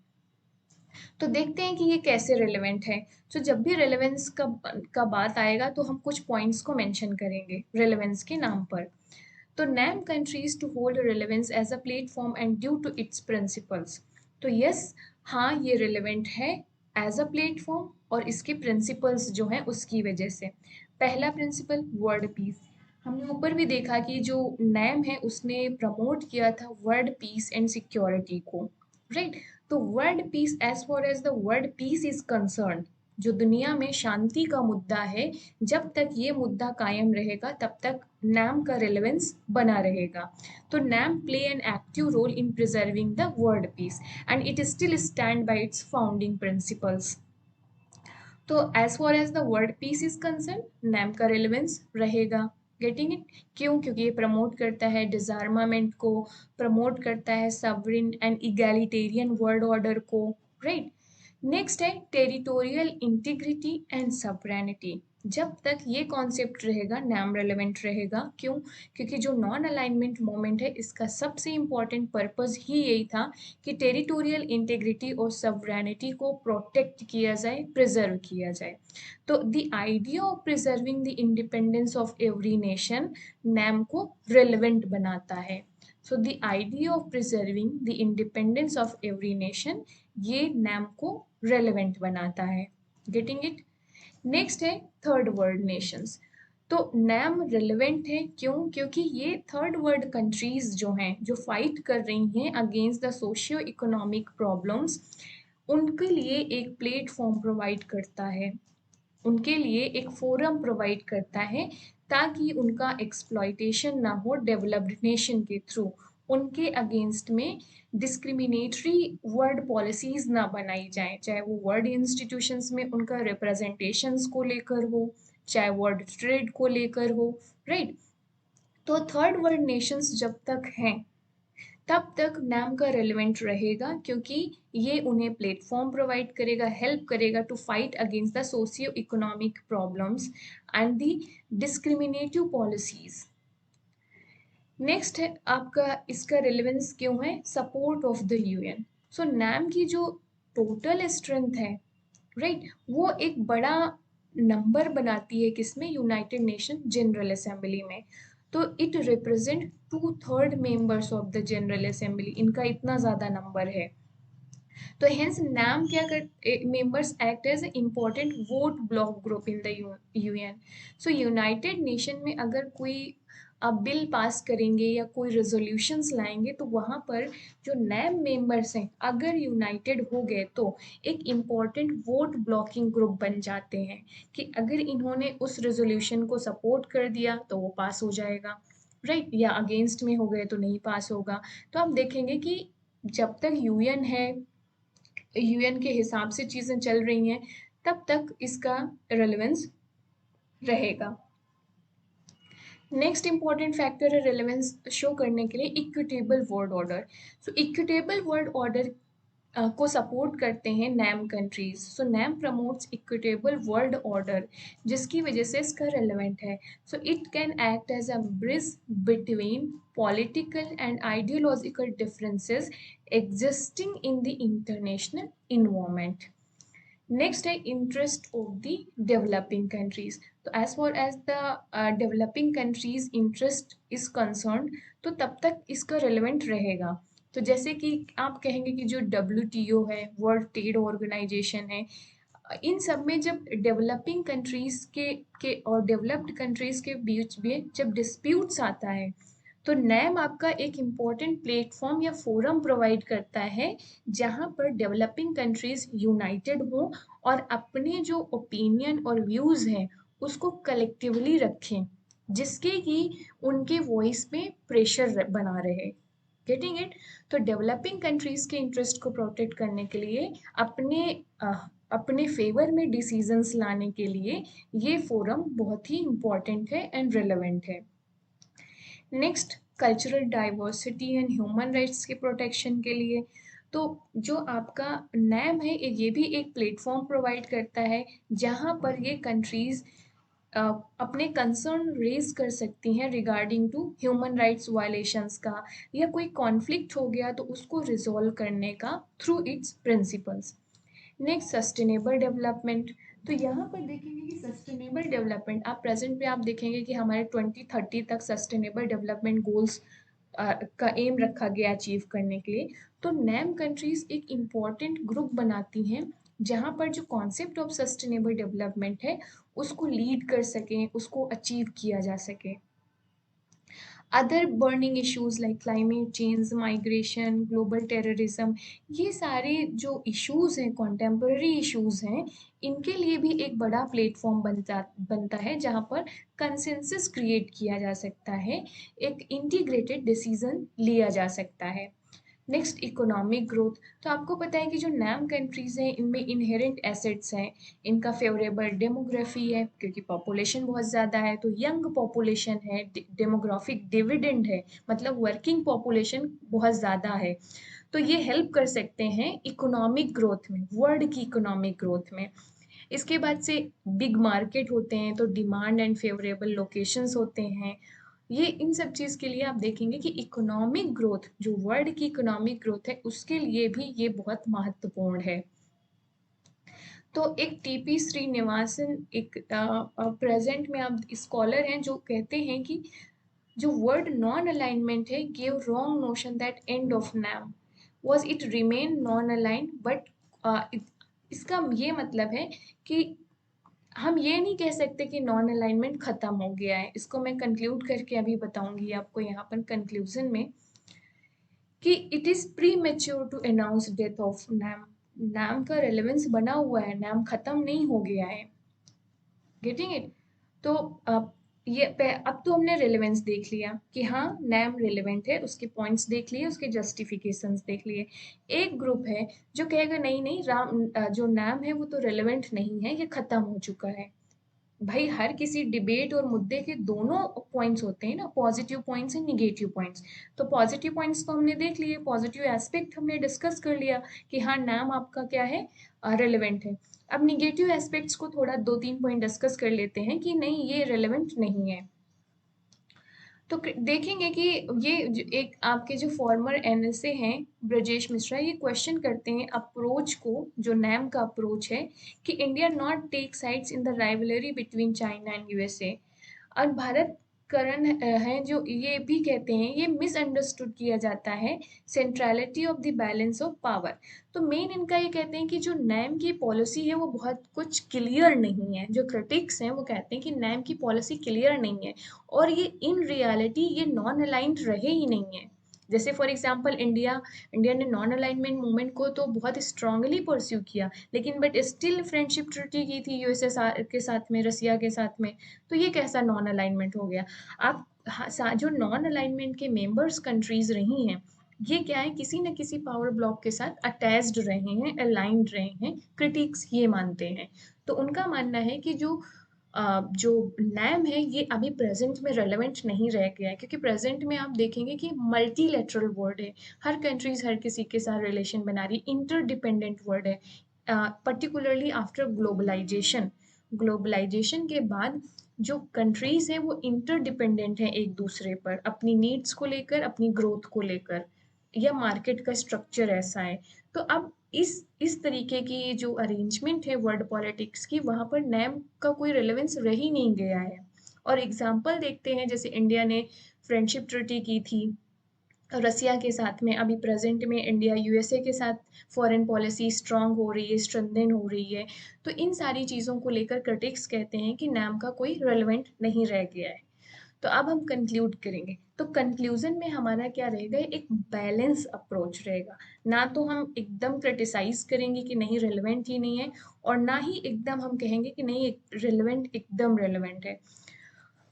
तो देखते हैं कि ये कैसे रेलेवेंट है। तो जब भी रेलेवेंस का बात आएगा तो हम कुछ पॉइंट्स को मेंशन करेंगे रेलेवेंस के नाम पर। तो NAM countries to hold relevance as a platform and due to its principles. तो यस, हाँ ये रेलेवेंट है एज अ प्लेटफॉर्म और इसके प्रिंसिपल्स जो हैं उसकी वजह से। पहला प्रिंसिपल वर्ल्ड पीस। हमने ऊपर भी देखा कि जो नैम है उसने प्रमोट किया था वर्ल्ड पीस एंड सिक्योरिटी को, राइट। तो world peace, as far as the world peace is concern, जो दुनिया में शांति का मुद्दा है, जब तक ये मुद्दा कायम रहेगा तब तक नैम का रिलेवेंस बना रहेगा। तो NAM play an active role in preserving the world peace and it still stand by its founding principles. तो as far as the world peace is concern NAM का रिलेवेंस रहेगा। Getting it? क्यों? क्योंकि ये promote करता है डिसआर्मामेंट को, promote करता है सवरिन एंड इगैलिटेरियन वर्ल्ड ऑर्डर को, राइट। नेक्स्ट है टेरिटोरियल इंटीग्रिटी एंड सवरेनिटी। जब तक ये कॉन्सेप्ट रहेगा नैम रेलेवेंट रहेगा। क्यों? क्योंकि जो नॉन अलाइनमेंट मोमेंट है इसका सबसे इम्पॉर्टेंट पर्पस ही यही था कि टेरिटोरियल इंटेग्रिटी और सवरेनिटी को प्रोटेक्ट किया जाए, प्रिजर्व किया जाए। तो the idea of preserving the independence of every nation NAM को रेलेवेंट बनाता है। So the idea of preserving the independence of every nation, ये नैम को रेलेवेंट बनाता है। Getting it? नेक्स्ट है थर्ड वर्ल्ड नेशंस। तो नैम रेलेवेंट है क्यों? क्योंकि ये थर्ड वर्ल्ड कंट्रीज जो हैं जो फाइट कर रही हैं against the socio economic problems, उनके लिए एक प्लेटफॉर्म प्रोवाइड करता है, उनके लिए एक फोरम प्रोवाइड करता है ताकि उनका एक्सप्लॉयटेशन ना हो डेवलप्ड नेशन के थ्रू, उनके अगेंस्ट में डिस्क्रिमिनेटरी वर्ड पॉलिसीज ना बनाई जाए, चाहे वो वर्ल्ड इंस्टीट्यूशंस में उनका रिप्रेजेंटेशंस को लेकर हो, चाहे वर्ल्ड ट्रेड को लेकर हो, राइट। तो थर्ड वर्ल्ड नेशंस जब तक हैं तब तक नैम का रेलिवेंट रहेगा, क्योंकि ये उन्हें प्लेटफॉर्म प्रोवाइड करेगा, हेल्प करेगा to fight against the socio economic problems and the discriminative policies. Next है आपका इसका रेलेवेंस क्यों है, support of the UN. So NAM की जो टोटल स्ट्रेंथ है, राइट, वो एक बड़ा नंबर बनाती है किसमें, यूनाइटेड नेशन जनरल असेंबली में। तो it represent 2/3 members of the general assembly, इनका इतना ज़्यादा नंबर है। तो हेंस नाम क्या कर members act as important vote bloc group in the UN. So United Nation में अगर कोई अब बिल पास करेंगे या कोई रेजोल्यूशंस लाएंगे तो वहाँ पर जो नैम मेंबर्स हैं अगर यूनाइटेड हो गए तो एक इम्पॉर्टेंट वोट ब्लॉकिंग ग्रुप बन जाते हैं कि अगर इन्होंने उस रेजोल्यूशन को सपोर्ट कर दिया तो वो पास हो जाएगा, राइट, या अगेंस्ट में हो गए तो नहीं पास होगा। तो आप देखेंगे कि जब तक यूएन है, यूएन के हिसाब से चीज़ें चल रही हैं, तब तक इसका रेलेवेंस रहेगा। नेक्स्ट इंपॉर्टेंट फैक्टर है रेलेवेंस शो करने के लिए equitable world order. So equitable world order को सपोर्ट करते हैं NAM countries. So NAM promotes equitable world order, जिसकी वजह से इसका रेलेवेंट है। So it can act as a bridge between political and ideological differences existing in the international environment. Next है interest of the developing countries. तो as far as the developing countries interest is concern, तो तब तक इसका relevant रहेगा। तो जैसे कि आप कहेंगे कि जो WTO है, वर्ल्ड ट्रेड ऑर्गेनाइजेशन है, इन सब में जब डेवलपिंग कंट्रीज के और डेवलप्ड कंट्रीज के बीच में जब डिस्प्यूट्स आता है तो नैम आपका एक इम्पॉर्टेंट प्लेटफॉर्म या फोरम प्रोवाइड करता है जहां पर डेवलपिंग कंट्रीज यूनाइटेड हों और अपने जो ओपिनियन और व्यूज़ हैं उसको कलेक्टिवली रखें, जिसके कि उनके वॉइस पे प्रेशर बना रहे। Getting it? तो डेवलपिंग कंट्रीज के इंटरेस्ट को प्रोटेक्ट करने के लिए अपने फेवर में डिसीजंस लाने के लिए ये फोरम बहुत ही इम्पॉर्टेंट है एंड रेलेवेंट है। Next, cultural diversity and human rights के प्रोटेक्शन के लिए। तो जो आपका नैम है ये भी एक प्लेटफॉर्म प्रोवाइड करता है जहाँ पर ये कंट्रीज अपने कंसर्न रेज कर सकती हैं regarding to human rights violations का, या कोई कॉन्फ्लिक्ट हो गया तो उसको रिजॉल्व करने का through it's principles. Next, sustainable development. तो यहाँ पर देखेंगे कि सस्टेनेबल डेवलपमेंट आप प्रेजेंट में आप देखेंगे कि हमारे 2030 तक सस्टेनेबल डेवलपमेंट गोल्स का एम रखा गया अचीव करने के लिए। तो नैम कंट्रीज एक इम्पॉर्टेंट ग्रुप बनाती हैं जहाँ पर जो कॉन्सेप्ट ऑफ सस्टेनेबल डेवलपमेंट है उसको लीड कर सकें, उसको अचीव किया जा सके। Other burning issues like climate change, migration, global terrorism, ये सारे जो इश्यूज हैं, कॉन्टेम्पररी इश्यूज हैं, इनके लिए भी एक बड़ा प्लेटफॉर्म बनता है जहाँ पर कंसेंसस क्रिएट किया जा सकता है, एक इंटीग्रेटेड डिसीजन लिया जा सकता है। Next, economic growth. तो आपको पता है कि जो नैम कंट्रीज़ हैं इनमें इनहेरेंट एसेट्स हैं, इनका फेवरेबल डेमोग्राफी है क्योंकि पॉपुलेशन बहुत ज़्यादा है, तो यंग पॉपुलेशन है, डेमोग्राफिक डिविडेंड है, मतलब वर्किंग पॉपुलेशन बहुत ज़्यादा है। तो ये हेल्प कर सकते हैं इकोनॉमिक ग्रोथ में, वर्ल्ड की इकोनॉमिक ग्रोथ में। इसके बाद से बिग मार्केट होते हैं, तो डिमांड एंड फेवरेबल लोकेशंस होते हैं। ये इन सब चीज़ के लिए आप देखेंगे कि इकोनॉमिक ग्रोथ, जो वर्ल्ड की इकोनॉमिक ग्रोथ है उसके लिए भी ये बहुत महत्वपूर्ण है। तो एक टीपी श्रीनिवासन एक प्रेजेंट में आप स्कॉलर हैं जो कहते हैं कि जो वर्ड नॉन अलाइनमेंट है give wrong notion that end of NAM was it remain non align, but इसका ये मतलब है कि हम ये नहीं कह सकते कि नॉन अलाइनमेंट खत्म हो गया है। इसको मैं कंक्लूड करके अभी बताऊंगी आपको यहाँ पर कंक्लूजन में कि it is premature to announce death of NAM. NAM का रेलेवेंस बना हुआ है, नैम खत्म नहीं हो गया है। Getting it? तो अब अब तो हमने रेलेवेंस देख लिया कि हाँ नैम रेलेवेंट है, उसके पॉइंट्स देख लिए, उसके जस्टिफिकेशंस देख लिए। एक ग्रुप है जो कहेगा नहीं नहीं जो नैम है वो तो रेलेवेंट नहीं है, ये खत्म हो चुका है। भाई हर किसी डिबेट और मुद्दे के दोनों पॉइंट्स होते हैं ना, positive points and negative points. तो पॉजिटिव पॉइंट्स तो हमने देख लिए, पॉजिटिव एस्पेक्ट हमने डिस्कस कर लिया कि हाँ नाम आपका क्या है, रेलेवेंट है। अब निगेटिव एस्पेक्ट्स को थोड़ा 2-3 पॉइंट डिस्कस कर लेते हैं कि नहीं ये रेलेवेंट नहीं है। तो देखेंगे कि एक आपके जो फॉर्मर एनएसए हैं ब्रजेश मिश्रा, ये क्वेश्चन करते हैं अप्रोच को, जो नैम का अप्रोच है कि India not take sides in the rivalry between China and USA. और भारत करण है जो ये भी कहते हैं ये मिसअंडरस्टूड किया जाता है centrality of the balance of power. तो मेन इनका ये कहते हैं कि जो नैम की पॉलिसी है वो बहुत कुछ क्लियर नहीं है। जो क्रिटिक्स हैं वो कहते हैं कि नैम की पॉलिसी क्लियर नहीं है और ये इन रियलिटी ये नॉन अलाइंड रहे ही नहीं है। जैसे फॉर एग्जांपल इंडिया ने नॉन अलाइनमेंट मूवमेंट को तो बहुत स्ट्रांगली परस्यू किया, लेकिन बट स्टिल फ्रेंडशिप ट्रीटी की थी यूएसएसआर के साथ में, रसिया के साथ में। तो ये कैसा नॉन अलाइनमेंट हो गया? आप जो नॉन अलाइनमेंट के मेंबर्स कंट्रीज रही हैं ये क्या है, किसी न किसी पावर ब्लॉक के साथ अटैच्ड रहे हैं, अलाइंड रहे हैं, क्रिटिक्स ये मानते हैं। तो उनका मानना है कि जो नैम है ये अभी प्रेजेंट में रेलेवेंट नहीं रह गया है, क्योंकि प्रेजेंट में आप देखेंगे कि मल्टीलेटरल वर्ल्ड है, हर कंट्रीज हर किसी के साथ रिलेशन बना रही, इंटरडिपेंडेंट वर्ल्ड है। पर्टिकुलरली आफ्टर ग्लोबलाइजेशन, ग्लोबलाइजेशन के बाद जो कंट्रीज हैं वो इंटरडिपेंडेंट हैं एक दूसरे पर, अपनी नीड्स को लेकर, अपनी ग्रोथ को लेकर, या मार्केट का स्ट्रक्चर ऐसा है। तो अब इस तरीके की जो अरेंजमेंट है वर्ल्ड पॉलिटिक्स की, वहाँ पर नैम का कोई रेलेवेंस रह ही नहीं गया है। और एग्जाम्पल देखते हैं, जैसे इंडिया ने फ्रेंडशिप ट्रीटी की थी रसिया के साथ में, अभी प्रेजेंट में इंडिया यूएसए के साथ फॉरेन पॉलिसी स्ट्रांग हो रही है, स्ट्रेंथन हो रही है। तो इन सारी चीज़ों को लेकर क्रिटिक्स कहते हैं कि नैम का कोई रेलेवेंट नहीं रह गया है। तो अब हम कंक्लूड करेंगे, तो कंक्लूजन में हमारा क्या रहेगा, एक बैलेंस अप्रोच रहेगा। ना तो हम एकदम क्रिटिसाइज करेंगे कि नहीं रेलेवेंट ही नहीं है, और ना ही एकदम हम कहेंगे कि नहीं रेलेवेंट एकदम रेलेवेंट है।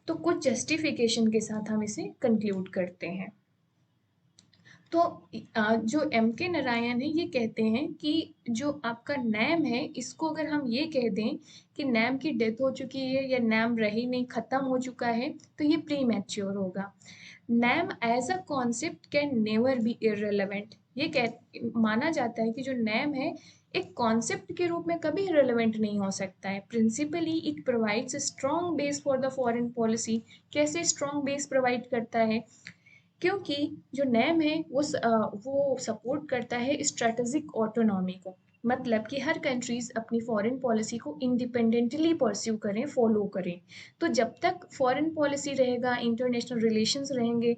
तो कुछ जस्टिफिकेशन के साथ हम इसे कंक्लूड करते हैं। तो जो एम के नारायण है ये कहते हैं कि जो आपका नैम है इसको अगर हम ये कह दें कि नैम की डेथ हो चुकी है या नैम रही नहीं, खत्म हो चुका है, तो ये प्री मैच्योर होगा। NAM as a concept can never be irrelevant. ये कह माना जाता है कि जो नैम है एक कॉन्सेप्ट के रूप में कभी रिलेवेंट नहीं हो सकता है। Principally it provides strong base for the foreign policy. कैसे स्ट्रॉन्ग बेस प्रोवाइड करता है? क्योंकि जो नैम है वो सपोर्ट करता है स्ट्रेटेजिक ऑटोनॉमी को। मतलब कि हर कंट्रीज अपनी फॉरेन पॉलिसी को इंडिपेंडेंटली परस्यू करें, फॉलो करें। तो जब तक फॉरेन पॉलिसी रहेगा, इंटरनेशनल रिलेशंस रहेंगे,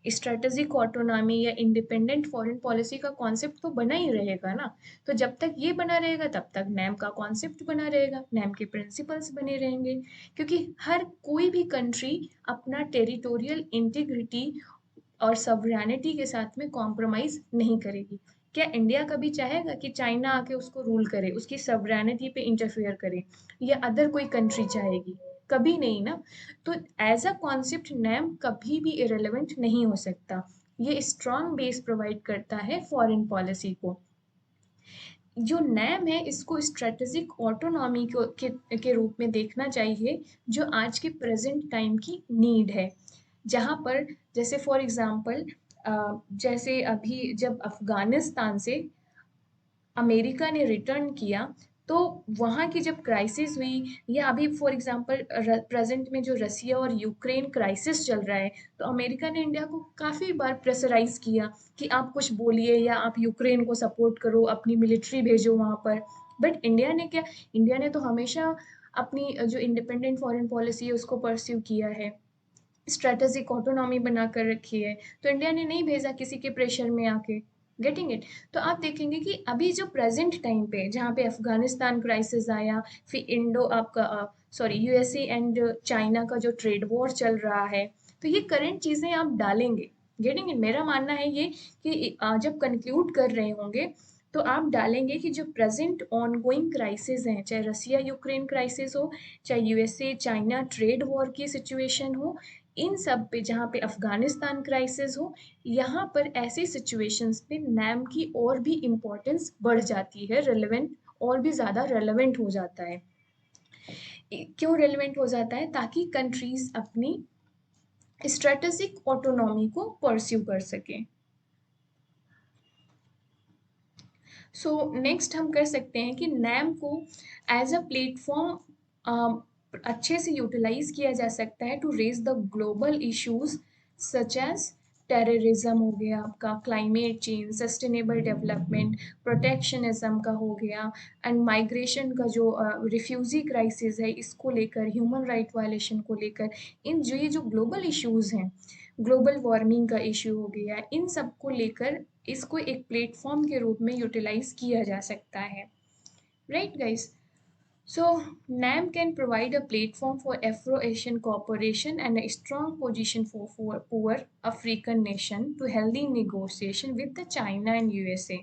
स्ट्रेटेजिक ऑटोनॉमी या इंडिपेंडेंट फॉरेन पॉलिसी का कॉन्सेप्ट तो बना ही रहेगा ना। तो जब तक ये बना रहेगा तब तक नैम का कॉन्सेप्ट बना रहेगा, नैम के प्रिंसिपल्स बने रहेंगे। क्योंकि हर कोई भी कंट्री अपना टेरिटोरियल इंटीग्रिटी और सॉवरेनिटी के साथ में कॉम्प्रोमाइज नहीं करेगी। क्या इंडिया कभी चाहेगा कि चाइना आके उसको रूल करे, उसकी सॉवरेनिटी पे इंटरफेयर करे, या अदर कोई कंट्री चाहेगी? कभी नहीं ना। तो एज अ कॉन्सेप्ट नैम कभी भी इरेलीवेंट नहीं हो सकता। ये स्ट्रॉन्ग बेस प्रोवाइड करता है फॉरेन पॉलिसी को। जो नैम है इसको स्ट्रेटेजिक ऑटोनॉमी के रूप में देखना चाहिए, जो आज के प्रेजेंट टाइम की नीड है। जहाँ पर जैसे फॉर एग्जांपल जैसे अभी जब अफगानिस्तान से अमेरिका ने रिटर्न किया, तो वहाँ की जब क्राइसिस हुई, या अभी फॉर एग्जांपल प्रेजेंट में जो रसिया और यूक्रेन क्राइसिस चल रहा है, तो अमेरिका ने इंडिया को काफ़ी बार प्रेशराइज किया कि आप कुछ बोलिए या आप यूक्रेन को सपोर्ट करो, अपनी मिलिट्री भेजो वहाँ पर। बट इंडिया ने क्या, इंडिया ने तो हमेशा अपनी जो इंडिपेंडेंट फॉरेन पॉलिसी है उसको परस्यू किया है, स्ट्रेटेजिक ऑटोनॉमी बना कर रखी है। तो इंडिया ने नहीं भेजा किसी के प्रेशर में आके। Getting it? तो आप देखेंगे कि अभी जो प्रेजेंट टाइम पे जहाँ पे अफगानिस्तान क्राइसिस आया, फिर इंडो आपका सॉरी यूएसए एंड चाइना का जो ट्रेड वॉर चल रहा है, तो ये करंट चीज़ें आप डालेंगे। Getting it? मेरा मानना है ये कि जब कंक्लूड कर रहे होंगे तो आप डालेंगे कि जो प्रेजेंट ऑनगोइंग क्राइसिस हैं, चाहे रसिया यूक्रेन क्राइसिस हो, चाहे यूएसए चाइना ट्रेड वॉर की सिचुएशन हो, इन सब पे, जहाँ पे अफगानिस्तान क्राइसिस हो, यहाँ पर ऐसी सिचुएशंस पे नैम की और भी इम्पोर्टेंस बढ़ जाती है, रेलेवेंट और भी ज़्यादा रेलेवेंट हो जाता है। क्यों रेलेवेंट हो जाता है? ताकि कंट्रीज अपनी स्ट्रेटेजिक ऑटोनॉमी को परस्यू कर सकें। सो नेक्स्ट हम कर सकते हैं कि नैम को एज अ प्लेटफॉर्म अच्छे से यूटिलाइज किया जा सकता है to raise the global issues such as terrorism हो गया आपका, climate change, sustainable development, protectionism का हो गया, एंड माइग्रेशन का जो रिफ्यूजी क्राइसिस है इसको लेकर, ह्यूमन राइट वायलेशन को लेकर, इन जो ये जो ग्लोबल इश्यूज हैं, ग्लोबल वार्मिंग का इश्यू हो गया, इन सब को लेकर इसको एक प्लेटफॉर्म के रूप में यूटिलाइज किया जा सकता है। Right guys? So, NAM can provide a platform for Afro-Asian cooperation and a strong position for poor African nation to healthy negotiation with the China and USA,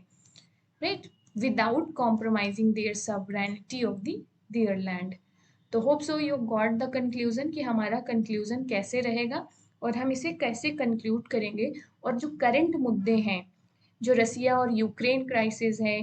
right? Without compromising their sovereignty of their land. तो hope so you got the conclusion कि हमारा conclusion कैसे रहेगा और हम इसे कैसे conclude करेंगे। और जो करंट मुद्दे हैं, जो रसिया और यूक्रेन क्राइसिस है,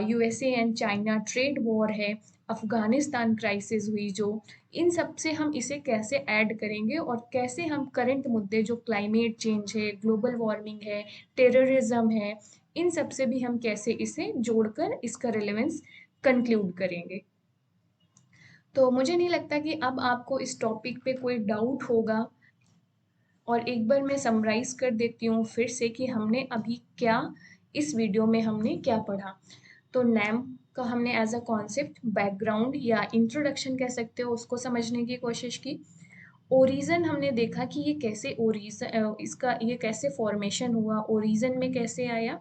USA and China trade war है, अफगानिस्तान क्राइसिस हुई जो, इन सब से हम इसे कैसे ऐड करेंगे और कैसे हम करंट मुद्दे जो क्लाइमेट चेंज है, ग्लोबल वार्मिंग है, टेररिज्म है, इन सब से भी हम कैसे इसे जोड़कर इसका रिलेवेंस कंक्लूड करेंगे। तो मुझे नहीं लगता कि अब आपको इस टॉपिक पे कोई डाउट होगा। और एक बार मैं समराइज कर देती हूँ फिर से कि हमने अभी क्या, इस वीडियो में हमने क्या पढ़ा। तो नैम का हमने एज अ कॉन्सेप्ट बैकग्राउंड या इंट्रोडक्शन कह सकते हो उसको समझने की कोशिश की। ओरिजन हमने देखा कि ये कैसे ओरिजन, इसका ये कैसे फॉर्मेशन हुआ, ओरिजन में कैसे आया।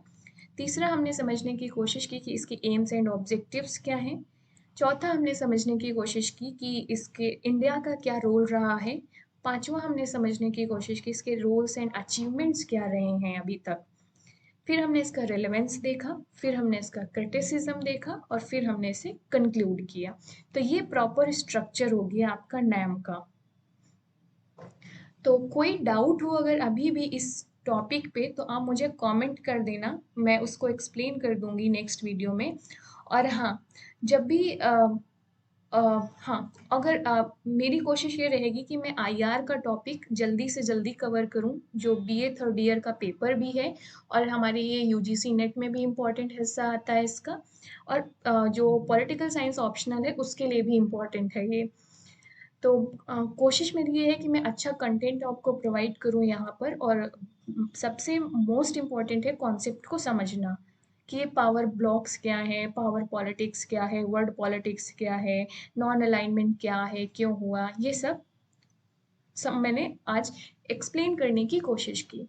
तीसरा हमने समझने की कोशिश की कि इसके एम्स एंड ऑब्जेक्टिव्स क्या हैं। चौथा हमने समझने की कोशिश की कि इसके इंडिया का क्या रोल रहा है। पांचवा हमने समझने की कोशिश की इसके रोल्स एंड अचीवमेंट्स क्या रहे हैं अभी तक। फिर हमने इसका रेलेवेंस देखा, फिर हमने इसका क्रिटिसिज्म देखा और फिर हमने इसे कंक्लूड किया। तो ये प्रॉपर स्ट्रक्चर हो गया आपका नैम का। तो कोई डाउट हो अगर अभी भी इस टॉपिक पे तो आप मुझे कमेंट कर देना, मैं उसको एक्सप्लेन कर दूंगी नेक्स्ट वीडियो में। और हाँ, जब भी अ, हाँ, अगर मेरी कोशिश ये रहेगी कि मैं आईआर का टॉपिक जल्दी से जल्दी कवर करूं, जो बीए थर्ड ईयर का पेपर भी है और हमारे ये यूजीसी नेट में भी इम्पोर्टेंट हिस्सा आता है इसका। और जो पॉलिटिकल साइंस ऑप्शनल है उसके लिए भी इम्पोर्टेंट है ये। तो कोशिश मेरी ये है कि मैं अच्छा कंटेंट आपको प्रोवाइड करूँ यहाँ पर। और सबसे मोस्ट इम्पॉर्टेंट है कॉन्सेप्ट को समझना कि ये पावर ब्लॉक्स क्या है, पावर पॉलिटिक्स क्या है, वर्ड पॉलिटिक्स क्या है, नॉन अलाइनमेंट क्या है, क्यों हुआ, ये सब मैंने आज एक्सप्लेन करने की कोशिश की।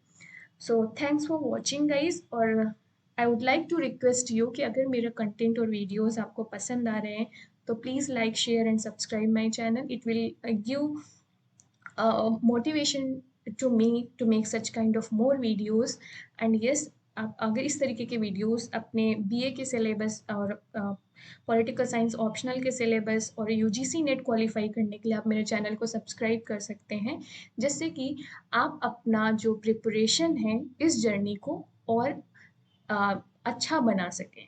So thanks for watching guys. और I would like to request you कि अगर मेरा कंटेंट और वीडियोस आपको पसंद आ रहे हैं तो please like share and subscribe my channel. It will give motivation to me to make such kind of more videos. And yes, आप अगर इस तरीके के वीडियोस अपने बीए के सिलेबस और पॉलिटिकल साइंस ऑप्शनल के सिलेबस और यूजीसी नेट क्वालिफाई करने के लिए आप मेरे चैनल को सब्सक्राइब कर सकते हैं, जिससे कि आप अपना जो प्रिपरेशन है इस जर्नी को और अच्छा बना सकें।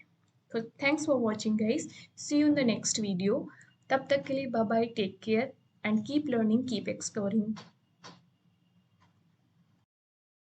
तो thanks for watching guys, see you in the next video. तब तक के लिए bye bye, take care and keep learning, keep exploring.